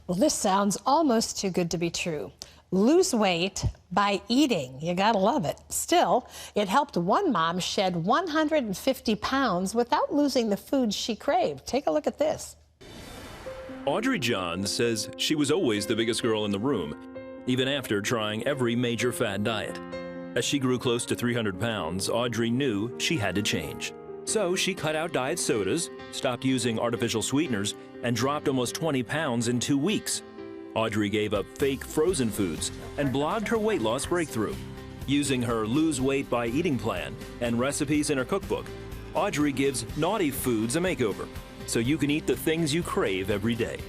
Well, this sounds almost too good to be true. Lose weight by eating. You gotta love it. Still, it helped one mom shed 150 pounds without losing the food she craved. Take a look at this. Audrey Johns says she was always the biggest girl in the room, even after trying every major fad diet. As she grew close to 300 pounds, Audrey knew she had to change. So she cut out diet sodas, stopped using artificial sweeteners, and dropped almost 20 pounds in 2 weeks. Audrey gave up fake frozen foods and blogged her weight loss breakthrough. Using her lose weight by eating plan and recipes in her cookbook, Audrey gives naughty foods a makeover so you can eat the things you crave every day.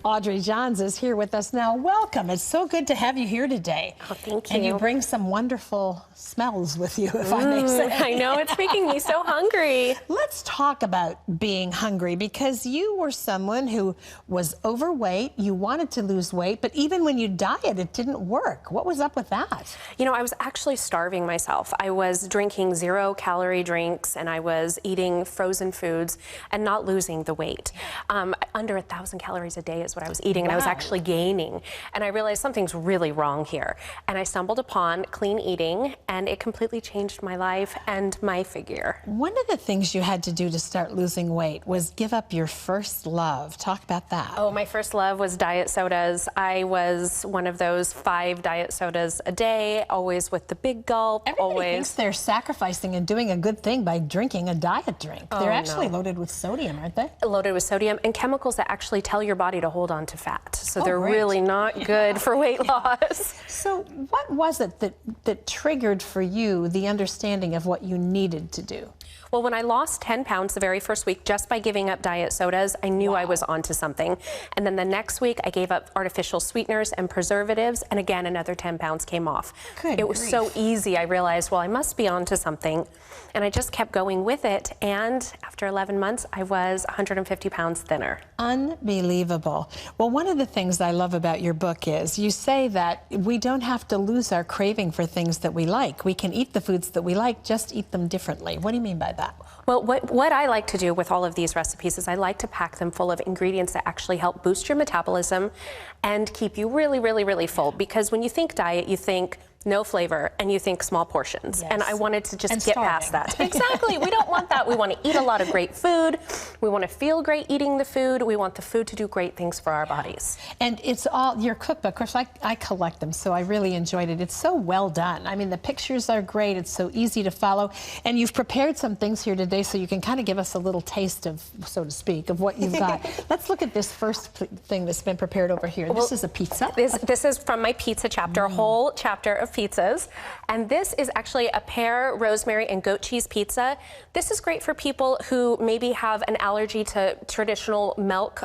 Audrey Johns is here with us now. Welcome. It's so good to have you here today. Oh, thank you. And you bring some wonderful smells with you, if I may say. I know, it's making me so hungry. Let's talk about being hungry, because you were someone who was overweight. You wanted to lose weight, but even when you dieted, it didn't work. What was up with that? You know, I was actually starving myself. I was drinking 0-calorie drinks, and I was eating frozen foods and not losing the weight. Under 1,000 calories a day is what I was eating, and I was actually gaining. And I realized something's really wrong here. And I stumbled upon clean eating, and it completely changed my life and my figure. One of the things you had to do to start losing weight was give up your first love. Talk about that. Oh, my first love was diet sodas. I was one of those 5 diet sodas a day, always with the big gulp. Everybody thinks they're sacrificing and doing a good thing by drinking a diet drink. They're actually loaded with sodium, aren't they? Loaded with sodium and chemicals that actually tell your body to hold on to fat. So they're really not good for weight loss. So what was it that triggered for you the understanding of what you needed to do? Well, when I lost 10 pounds the very first week just by giving up diet sodas, I knew I was onto something. And then the next week, I gave up artificial sweeteners and preservatives, and again, another 10 pounds came off. It was so easy. I realized, well, I must be onto something. And I just kept going with it. And after 11 months, I was 150 pounds thinner. Unbelievable. Well, one of the things I love about your book is you say that we don't have to lose our craving for things that we like. We can eat the foods that we like, just eat them differently. What do you mean by that? Well, what I like to do with all of these recipes is I like to pack them full of ingredients that actually help boost your metabolism and keep you really, really, really full. Because when you think diet, you think no flavor, and you think small portions. And I wanted to just get past that. Exactly. We don't want that. We want to eat a lot of great food. We want to feel great eating the food. We want the food to do great things for our bodies. And it's all your cookbook. Of course, I collect them, so I really enjoyed it. It's so well done. I mean, the pictures are great. It's so easy to follow. And you've prepared some things here today, so you can kind of give us a little taste of, so to speak, of what you've got. Let's look at this first thing that's been prepared over here. This is a pizza. This is from my pizza chapter, a whole chapter of pizzas. And this is actually a pear, rosemary, and goat cheese pizza. This is great for people who maybe have an allergy to traditional milk,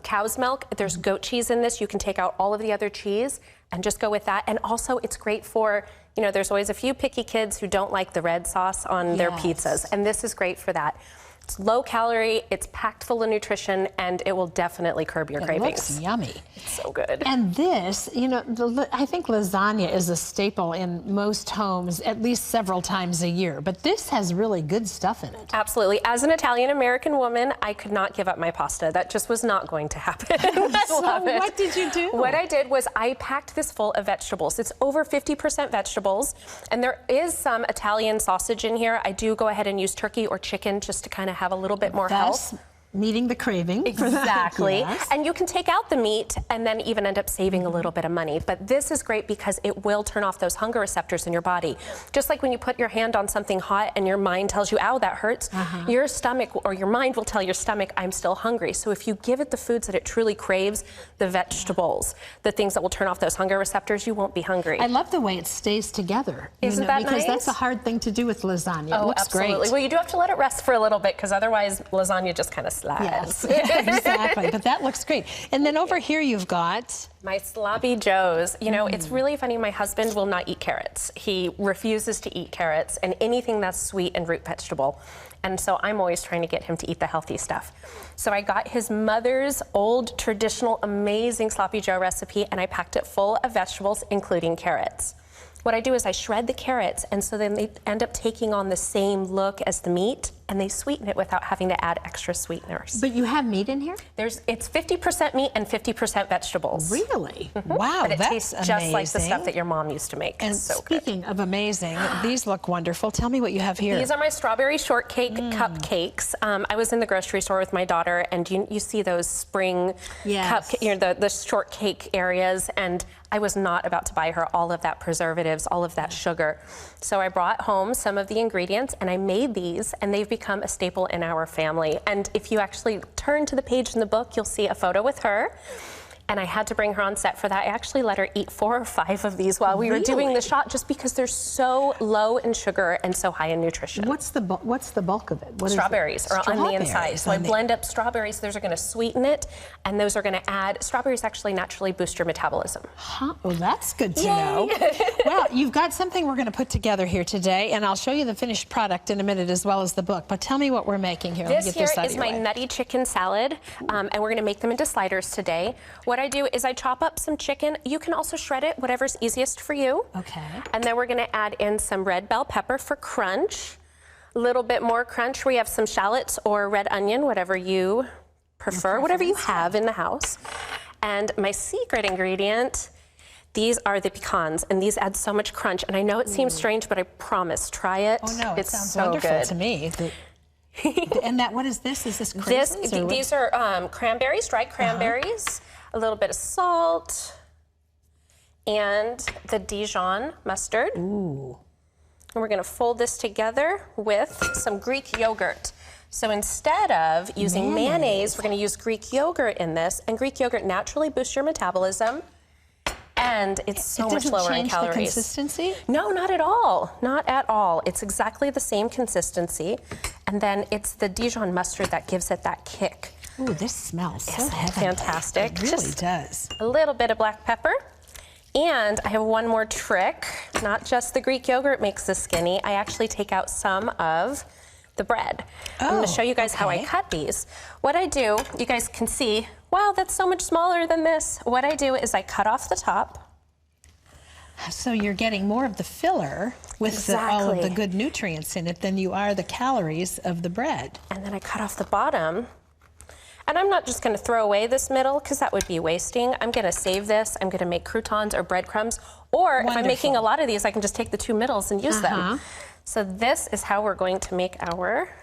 cow's milk. There's goat cheese in this. You can take out all of the other cheese and just go with that. And also it's great for, you know, there's always a few picky kids who don't like the red sauce on their pizzas. And this is great for that. It's low calorie, it's packed full of nutrition, and it will definitely curb your cravings. It looks yummy. It's so good. And this, you know, I think lasagna is a staple in most homes at least several times a year, but this has really good stuff in it. Absolutely. As an Italian-American woman, I could not give up my pasta. That just was not going to happen. So what did you do? What I did was I packed this full of vegetables. It's over 50% vegetables, and there is some Italian sausage in here. I do go ahead and use turkey or chicken just to kind of have a little bit more health. Meeting the craving. Exactly. And you can take out the meat and then even end up saving a little bit of money. But this is great because it will turn off those hunger receptors in your body. Just like when you put your hand on something hot and your mind tells you, ow, that hurts, your stomach or your mind will tell your stomach, I'm still hungry. So if you give it the foods that it truly craves, the vegetables, the things that will turn off those hunger receptors, you won't be hungry. I love the way it stays together. Isn't that because nice? That's a hard thing to do with lasagna. It looks absolutely. great. Well, you do have to let it rest for a little bit because otherwise lasagna just kind of slides. Yes, exactly. But that looks great. And then over here you've got my sloppy joes. You know, it's really funny. My husband will not eat carrots. He refuses to eat carrots and anything that's sweet and root vegetable. And so I'm always trying to get him to eat the healthy stuff. So I got his mother's old, traditional, amazing sloppy joe recipe, and I packed it full of vegetables, including carrots. What I do is I shred the carrots, and so then they end up taking on the same look as the meat. and they sweeten it without having to add extra sweeteners. But you have meat in here? It's 50% meat and 50% vegetables. Really? Wow, But it that's tastes amazing. just like the stuff that your mom used to make. And It's so speaking of amazing, these look wonderful. Tell me what you have here. These are my strawberry shortcake cupcakes. I was in the grocery store with my daughter, and you see those spring the shortcake areas, and I was not about to buy her all of that preservatives, all of that sugar. So I brought home some of the ingredients and I made these, and they've become a staple in our family. And if you actually turn to the page in the book, you'll see a photo with her. And I had to bring her on set for that. I actually let her eat 4 or 5 of these while we were doing the shot, just because they're so low in sugar and so high in nutrition. What's the bulk of it? What strawberries is it? are on the inside. So I blend up strawberries. Those are going to sweeten it, and those are going to add. Strawberries actually naturally boost your metabolism. Huh? Well, that's good to know. Well, you've got something we're going to put together here today, and I'll show you the finished product in a minute as well as the book. But tell me what we're making here. This here is my nutty chicken salad, and we're going to make them into sliders today. What I do is I chop up some chicken. You can also shred it, whatever's easiest for you. Okay. And then we're going to add in some red bell pepper for crunch. A little bit more crunch. We have some shallots or red onion, whatever you prefer, whatever you have in the house. And my secret ingredient, these are the pecans, and these add so much crunch. And I know it seems strange, but I promise, try it. Oh no, it sounds so wonderful good to me. And what is this? Is this craisins? These are cranberries, dried cranberries, a little bit of salt, and the Dijon mustard. Ooh. And we're going to fold this together with some Greek yogurt. So instead of using mayonnaise, we're going to use Greek yogurt in this, and Greek yogurt naturally boosts your metabolism, and it's so much lower in calories. It doesn't change the consistency? No, not at all. Not at all. It's exactly the same consistency, and then it's the Dijon mustard that gives it that kick. Ooh, this smells so heavenly. Fantastic. It really does. A little bit of black pepper. And I have one more trick. Not just the Greek yogurt makes this skinny. I actually take out some of the bread. I'm going to show you guys how I cut these. What I do, you guys can see, wow, that's so much smaller than this. What I do is I cut off the top. So you're getting more of the filler with all of the good nutrients in it than you are the calories of the bread. And then I cut off the bottom. And I'm not just going to throw away this middle, because that would be wasting. I'm going to save this. I'm going to make croutons or breadcrumbs. Or if I'm making a lot of these, I can just take the 2 middles and use them. So this is how we're going to make our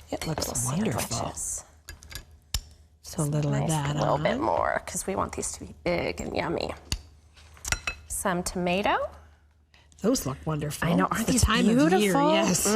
wonderful. Sandwiches. So a little of that a little bit more, because we want these to be big and yummy. Some tomato. Those look wonderful. I know, aren't these beautiful? Of year, yes.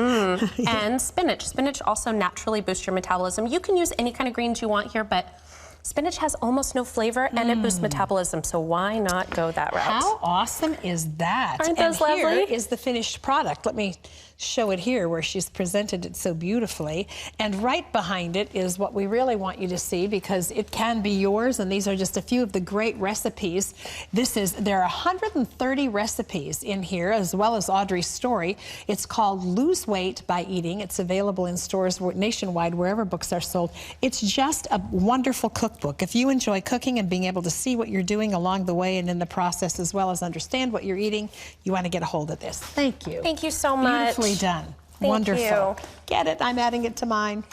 And spinach. Spinach also naturally boosts your metabolism. You can use any kind of greens you want here, but spinach has almost no flavor and it boosts metabolism, so why not go that route? How awesome is that? Aren't those lovely? Here is the finished product. Let me show it here where she's presented it so beautifully. And right behind it is what we really want you to see, because it can be yours, and these are just a few of the great recipes. There are 130 recipes in here, as well as Audrey's story. It's called Lose Weight by Eating. It's available in stores nationwide, wherever books are sold. It's just a wonderful cookbook. If you enjoy cooking and being able to see what you're doing along the way and in the process, as well as understand what you're eating, you want to get a hold of this. Thank you. Thank you so much. Beautifully done. Thank Wonderful. you. Get it? I'm adding it to mine.